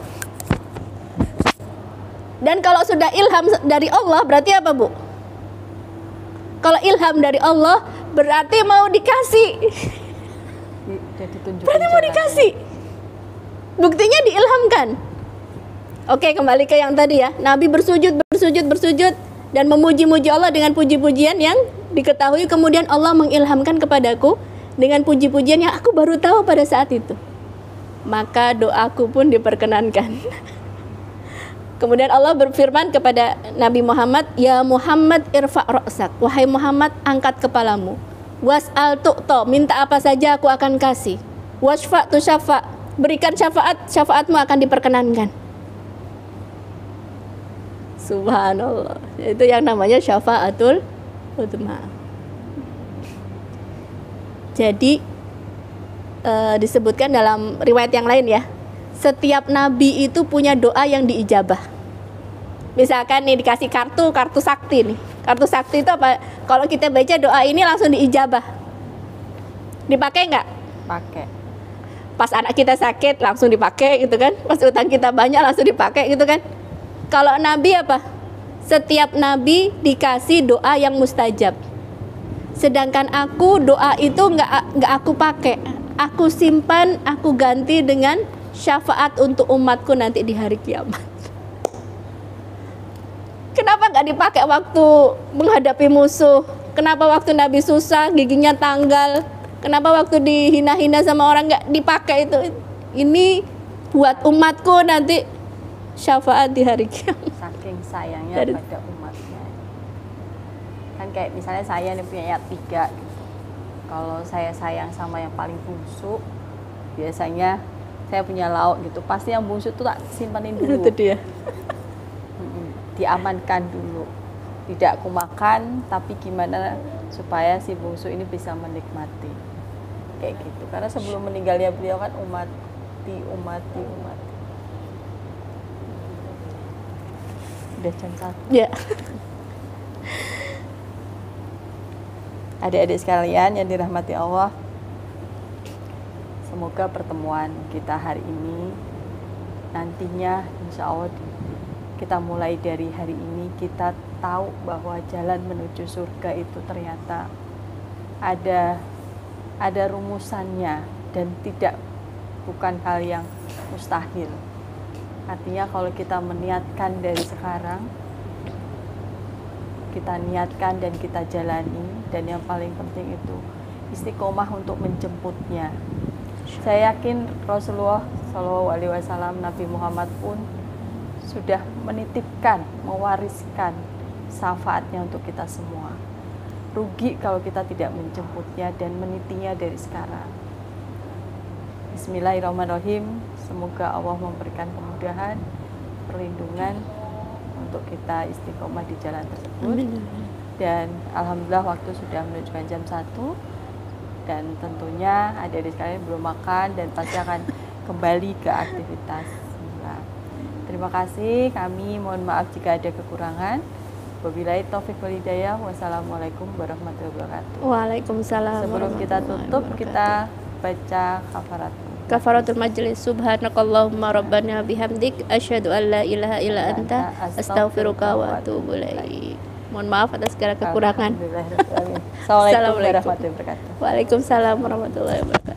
Dan kalau sudah ilham dari Allah berarti apa, Bu? Kalau ilham dari Allah berarti mau dikasih. Berarti mau dikasih. Buktinya diilhamkan. Oke, kembali ke yang tadi ya. Nabi bersujud dan memuji-muji Allah dengan puji-pujian yang diketahui. Kemudian Allah mengilhamkan kepadaku dengan puji-pujian yang aku baru tahu pada saat itu. Maka doaku pun diperkenankan. Kemudian Allah berfirman kepada Nabi Muhammad, ya Muhammad irfa' ra'sak, wahai Muhammad angkat kepalamu. Was'al tu'to, minta apa saja aku akan kasih. Wasfa' tu syafa', berikan syafaat, syafaatmu akan diperkenankan. Subhanallah. Itu yang namanya syafaatul uzma. Jadi disebutkan dalam riwayat yang lain ya, setiap nabi itu punya doa yang diijabah. Misalkan nih dikasih kartu sakti nih. Kartu sakti itu apa? Kalau kita baca doa ini langsung diijabah. Dipakai nggak? Pakai. Pas anak kita sakit langsung dipakai gitu kan? Pas utang kita banyak langsung dipakai gitu kan? Kalau Nabi apa? Setiap Nabi dikasih doa yang mustajab. Sedangkan aku doa itu nggak aku pakai. Aku simpan, aku ganti dengan syafaat untuk umatku nanti di hari kiamat. Kenapa nggak dipakai waktu menghadapi musuh? Kenapa waktu Nabi susah, giginya tanggal? Kenapa waktu dihina-hina sama orang nggak dipakai itu? Ini buat umatku nanti syafaat di hari kiamat. Saking sayangnya pada umatnya. Kan kayak misalnya saya nih punya ayat 3 gitu. Kalau saya sayang sama yang paling bungsu, biasanya saya punya lauk gitu. Pasti yang bungsu tuh tak simpanin dulu. Itu dia. Diamankan dulu, tidak aku makan, tapi gimana supaya si bungsu ini bisa menikmati kayak gitu. Karena sebelum meninggalnya beliau kan umati. Udah jam 1 Ya. Adik-adik sekalian yang dirahmati Allah, semoga pertemuan kita hari ini nantinya insya Allah kita mulai dari hari ini kita tahu bahwa jalan menuju surga itu ternyata ada rumusannya dan bukan hal yang mustahil. Artinya kalau kita meniatkan dari sekarang, kita niatkan dan kita jalani, dan yang paling penting itu istiqomah untuk menjemputnya. Saya yakin Rasulullah SAW, Nabi Muhammad pun sudah menitipkan, mewariskan syafaatnya untuk kita semua. Rugi kalau kita tidak menjemputnya dan menitinya dari sekarang. Bismillahirrahmanirrahim. Semoga Allah memberikan kemudahan, perlindungan untuk kita istiqomah di jalan tersebut. Dan alhamdulillah waktu sudah menunjukkan jam 1. Dan tentunya adik-adik sekalian belum makan dan pasti akan kembali ke aktivitas. Terima kasih, kami mohon maaf jika ada kekurangan. Wabillahi taufiq wal hidayah. Wassalamualaikum warahmatullahi wabarakatuh. Waalaikumsalam. Sebelum kita tutup, kita baca kafaratul majlis. Subhanakallahumma rabbana bihamdik asyhadu an la ilaha illa anta astaghfiruka wa atubu ilaik. Mohon maaf atas segala kekurangan. Assalamualaikum warahmatullahi wabarakatuh. Waalaikumsalam warahmatullahi wabarakatuh.